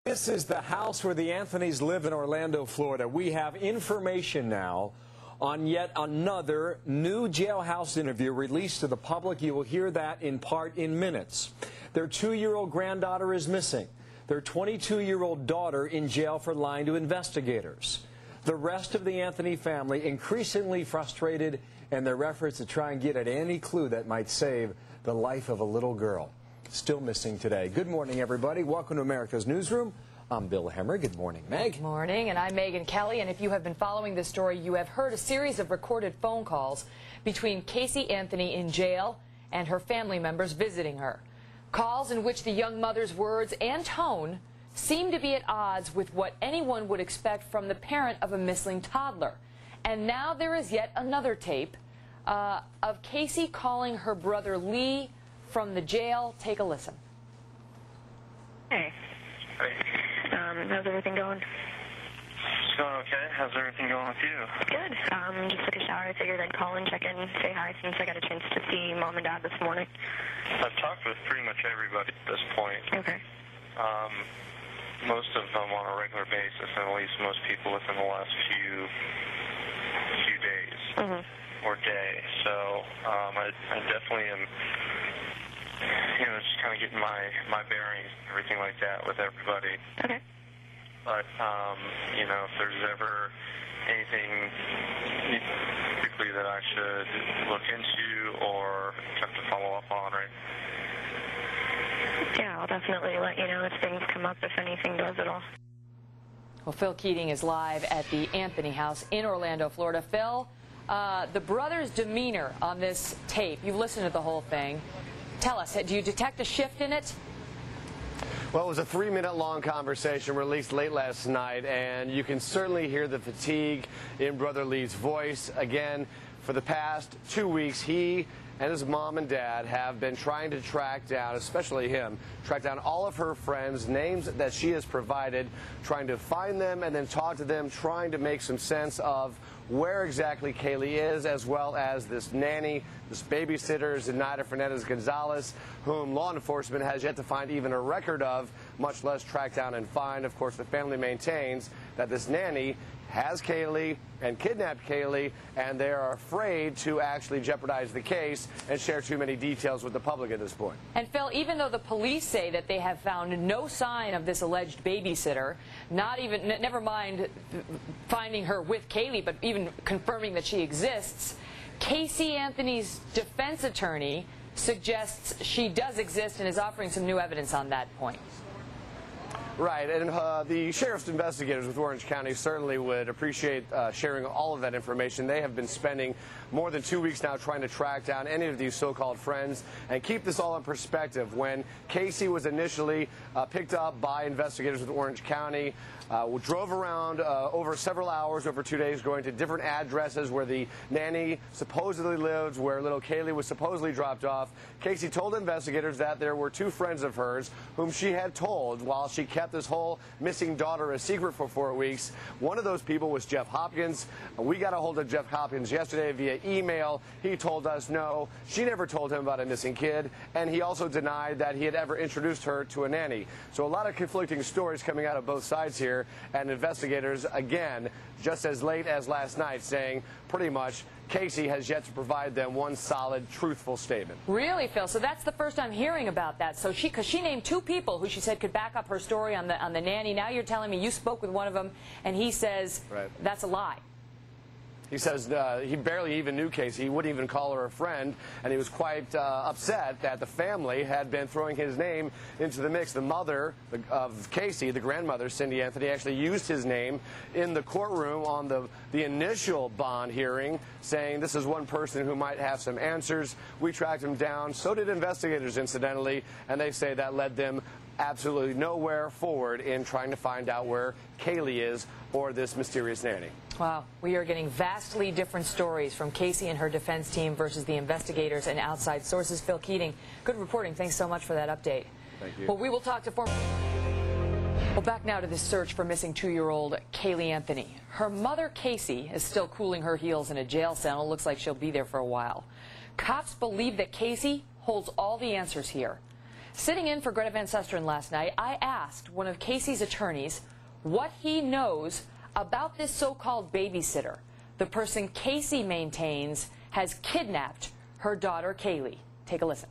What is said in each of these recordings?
This is the house where the Anthonys live in Orlando, Florida. We have information now on yet another new jailhouse interview released to the public. You will hear that in part in minutes. Their 2-year-old granddaughter is missing. Their 22-year-old daughter in jail for lying to investigators. The rest of the Anthony family increasingly frustrated in their efforts to try and get at any clue that might save the life of a little girl. Still missing today. Good morning, everybody. Welcome to America's Newsroom. I'm Bill Hemmer. Good morning, Meg. Good morning, and I'm Megan Kelly. And if you have been following this story, you have heard a series of recorded phone calls between Casey Anthony in jail and her family members visiting her. Calls in which the young mother's words and tone seem to be at odds with what anyone would expect from the parent of a missing toddler. And now there is yet another tape of Casey calling her brother Lee from the jail. Take a listen. Hey. Hey. How's everything going? It's going okay. How's everything going with you? Good. Just took a shower. I figured I'd call and check in, say hi since I got a chance to see Mom and Dad this morning. I've talked with pretty much everybody at this point. Okay. Most of them on a regular basis, and at least most people within the last few days or day. So I definitely am, just kind of getting my bearings, everything like that with everybody. Okay. But, if there's ever anything particularly that I should look into or attempt to follow up on, right? Yeah, I'll definitely let you know if things come up, if anything does at all. Well, Phil Keating is live at the Anthony house in Orlando, Florida. Phil, the brother's demeanor on this tape, you've listened to the whole thing. Tell us, do you detect a shift in it? Well, it was a 3-minute-long conversation released late last night, and you can certainly hear the fatigue in Brother Lee's voice. Again, for the past 2 weeks, he and his mom and dad have been trying to track down, especially him, track down all of her friends, names that she has provided, trying to find them and then talk to them, trying to make some sense of where exactly Caylee is, as well as this nanny, this babysitter, Zenaida Fernandez-Gonzalez, whom law enforcement has yet to find even a record of, much less track down and find. Of course, the family maintains that this nanny has Caylee and kidnapped Caylee, and they are afraid to actually jeopardize the case and share too many details with the public at this point. And Phil, even though the police say that they have found no sign of this alleged babysitter, never mind finding her with Caylee, but even confirming that she exists, Casey Anthony's defense attorney suggests she does exist and is offering some new evidence on that point. Right, and the sheriff's investigators with Orange County certainly would appreciate sharing all of that information. They have been spending more than 2 weeks now trying to track down any of these so-called friends and keep this all in perspective. When Casey was initially picked up by investigators with Orange County, drove around over several hours, over 2 days, going to different addresses where the nanny supposedly lived, where little Caylee was supposedly dropped off. Casey told investigators that there were 2 friends of hers whom she had told while she kept this whole missing daughter a secret for 4 weeks. One of those people was Jeff Hopkins. We got a hold of Jeff Hopkins yesterday via email. He told us no, she never told him about a missing kid, and he also denied that he had ever introduced her to a nanny. So a lot of conflicting stories coming out of both sides here, and investigators, again, just as late as last night, saying pretty much Casey has yet to provide them one solid, truthful statement. Really, Phil? So that's the first I'm hearing about that. So because she named 2 people who she said could back up her story on the nanny. Now you're telling me you spoke with one of them, and he says that's a lie. He says he barely even knew Casey. He wouldn't even call her a friend, and he was quite upset that the family had been throwing his name into the mix. The mother of Casey, the grandmother, Cindy Anthony, actually used his name in the courtroom on the initial bond hearing, saying this is one person who might have some answers. We tracked him down. So did investigators, incidentally, and they say that led them absolutely nowhere forward in trying to find out where Caylee is or this mysterious nanny. Wow, we are getting vastly different stories from Casey and her defense team versus the investigators and outside sources. Phil Keating, good reporting. Thanks so much for that update. Thank you. Well, we will talk to former... Well, back now to this search for missing 2-year-old Caylee Anthony. Her mother, Casey, is still cooling her heels in a jail cell. It looks like she'll be there for a while. Cops believe that Casey holds all the answers here. Sitting in for Greta Van Susteren last night, I asked one of Casey's attorneys what he knows about this so-called babysitter, the person Casey maintains has kidnapped her daughter, Caylee. Take a listen.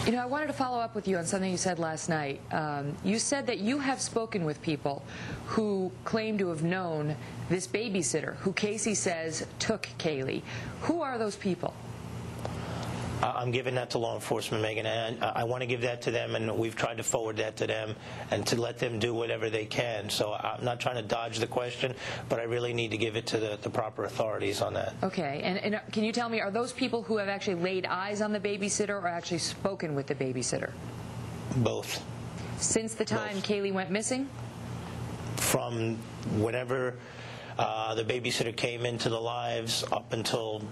You know, I wanted to follow up with you on something you said last night. You said that you have spoken with people who claim to have known this babysitter, who Casey says took Caylee. Who are those people? I'm giving that to law enforcement, Megan, and I want to give that to them, and we've tried to forward that to them and to let them do whatever they can. So I'm not trying to dodge the question, but I really need to give it to the proper authorities on that. Okay, and can you tell me, are those people who have actually laid eyes on the babysitter or actually spoken with the babysitter? Both. Since the time Caylee went missing? From whenever the babysitter came into the lives up until...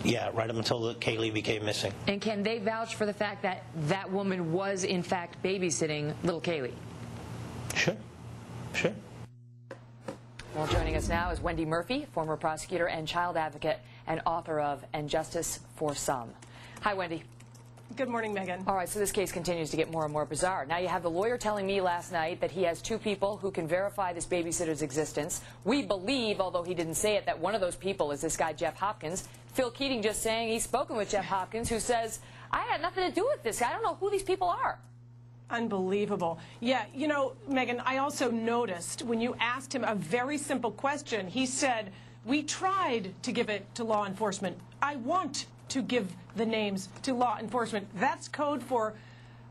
Yeah, right up until Caylee became missing. And can they vouch for the fact that that woman was, in fact, babysitting little Caylee? Sure. Sure. Well, joining us now is Wendy Murphy, former prosecutor and child advocate and author of And Justice for Some. Hi, Wendy. Good morning, Megan. All right, so this case continues to get more and more bizarre. Now you have the lawyer telling me last night that he has two people who can verify this babysitter's existence. We believe, although he didn't say it, that one of those people is this guy, Jeff Hopkins. Phil Keating just saying he's spoken with Jeff Hopkins, who says, I had nothing to do with this. I don't know who these people are. Unbelievable. Yeah, you know, Megan, I also noticed when you asked him a very simple question, he said, we tried to give it to law enforcement. I want to give the names to law enforcement. That's code for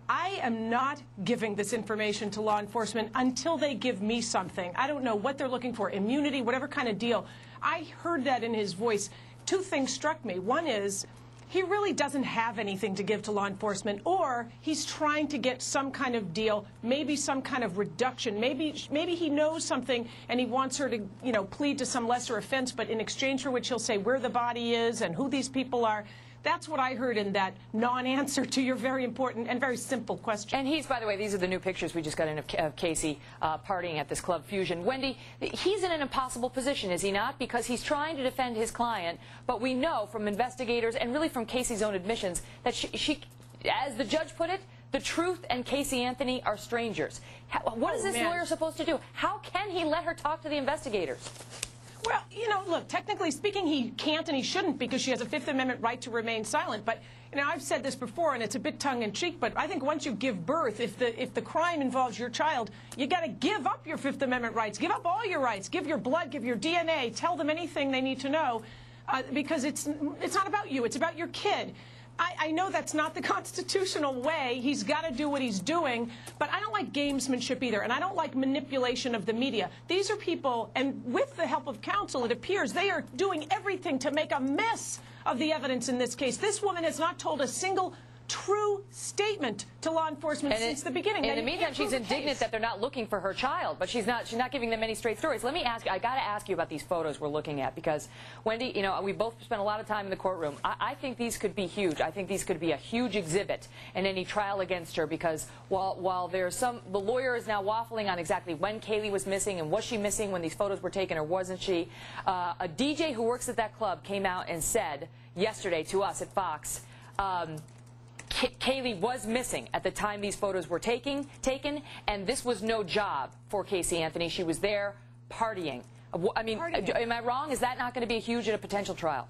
I am not giving this information to law enforcement until they give me something. I don't know what they're looking for, immunity, whatever kind of deal. I heard that in his voice. Two things struck me. One is he really doesn't have anything to give to law enforcement, or he's trying to get some kind of deal, maybe some kind of reduction. Maybe he knows something and he wants her to, you know, plead to some lesser offense, but in exchange for which he'll say where the body is and who these people are. That's what I heard in that non-answer to your very important and very simple question. And he's, by the way, these are the new pictures we just got in of Casey partying at this Club Fusion. Wendy, he's in an impossible position, is he not? Because he's trying to defend his client, but we know from investigators and really from Casey's own admissions that she as the judge put it, the truth and Casey Anthony are strangers. What is this lawyer supposed to do? How can he let her talk to the investigators? Well, you know, look, technically speaking, he can't and he shouldn't because she has a Fifth Amendment right to remain silent. But, you know, I've said this before, and it's a bit tongue-in-cheek, but I think once you give birth, if the crime involves your child, you got to give up your Fifth Amendment rights. Give up all your rights. Give your blood, give your DNA. Tell them anything they need to know because it's not about you. It's about your kid. I know that's not the constitutional way. He's got to do what he's doing, but I don't like gamesmanship either, and I don't like manipulation of the media. These are people, and with the help of counsel, it appears they are doing everything to make a mess of the evidence in this case. This woman has not told a single true statement to law enforcement since the beginning. In the meantime, she's indignant that they're not looking for her child, but she's not giving them any straight stories. Let me ask you, I got to ask you about these photos we're looking at because, Wendy, you know, we both spent a lot of time in the courtroom. I think these could be huge. I think these could be a huge exhibit in any trial against her because while there's the lawyer is now waffling on exactly when Caylee was missing and was she missing when these photos were taken or wasn't she, a DJ who works at that club came out and said yesterday to us at Fox, Caylee was missing at the time these photos were taken, and this was no job for Casey Anthony. She was there partying. I mean, am I wrong? Is that not going to be huge in a potential trial?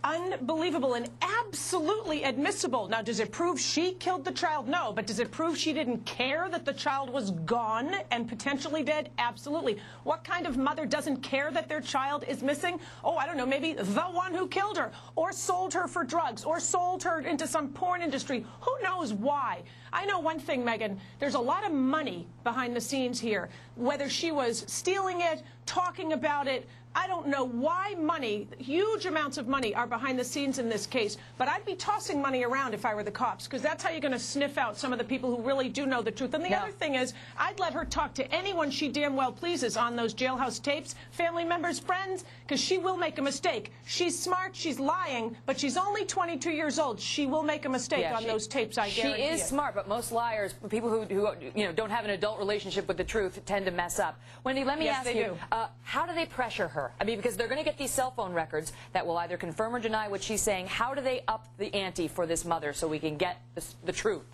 Unbelievable and absolutely admissible. Now, does it prove she killed the child? No. But does it prove she didn't care that the child was gone and potentially dead? Absolutely. What kind of mother doesn't care that their child is missing? Oh, I don't know, maybe the one who killed her or sold her for drugs or sold her into some porn industry. Who knows why? I know one thing, Megan. There's a lot of money behind the scenes here. Whether she was stealing it, talking about it, I don't know why money, huge amounts of money, are behind the scenes in this case. But I'd be tossing money around if I were the cops, because that's how you're going to sniff out some of the people who really do know the truth. And the other thing is, I'd let her talk to anyone she damn well pleases on those jailhouse tapes, family members, friends, because she will make a mistake. She's smart, she's lying, but she's only 22 years old. She will make a mistake on those tapes, I guarantee She is smart, but most liars, people who you know, don't have an adult relationship with the truth, tend to mess up. Wendy, let me ask you, how do they pressure her? I mean, because they're going to get these cell phone records that will either confirm or deny what she's saying. How do they up the ante for this mother so we can get the truth?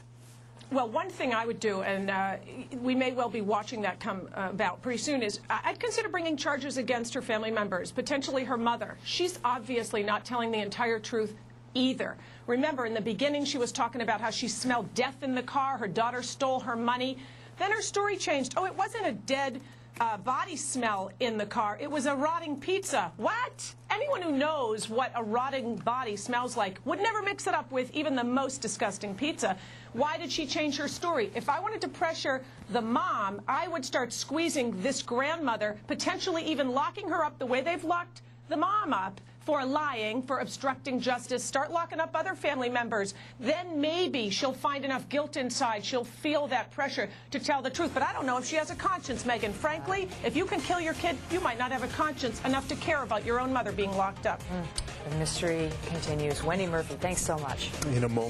Well, one thing I would do, and we may well be watching that come about pretty soon, is I'd consider bringing charges against her family members, potentially her mother. She's obviously not telling the entire truth either. Remember, in the beginning, she was talking about how she smelled death in the car, her daughter stole her money. Then her story changed. Oh, it wasn't a dead body smell in the car. It was a rotting pizza. What? Anyone who knows what a rotting body smells like would never mix it up with even the most disgusting pizza. Why did she change her story? If I wanted to pressure the mom, I would start squeezing this grandmother, potentially even locking her up the way they've locked the mom up for lying, for obstructing justice. Start locking up other family members. Then maybe she'll find enough guilt inside. She'll feel that pressure to tell the truth. But I don't know if she has a conscience, Megan. Frankly, if you can kill your kid, you might not have a conscience enough to care about your own mother being locked up. The mystery continues. Wendy Murphy, thanks so much. In a moment.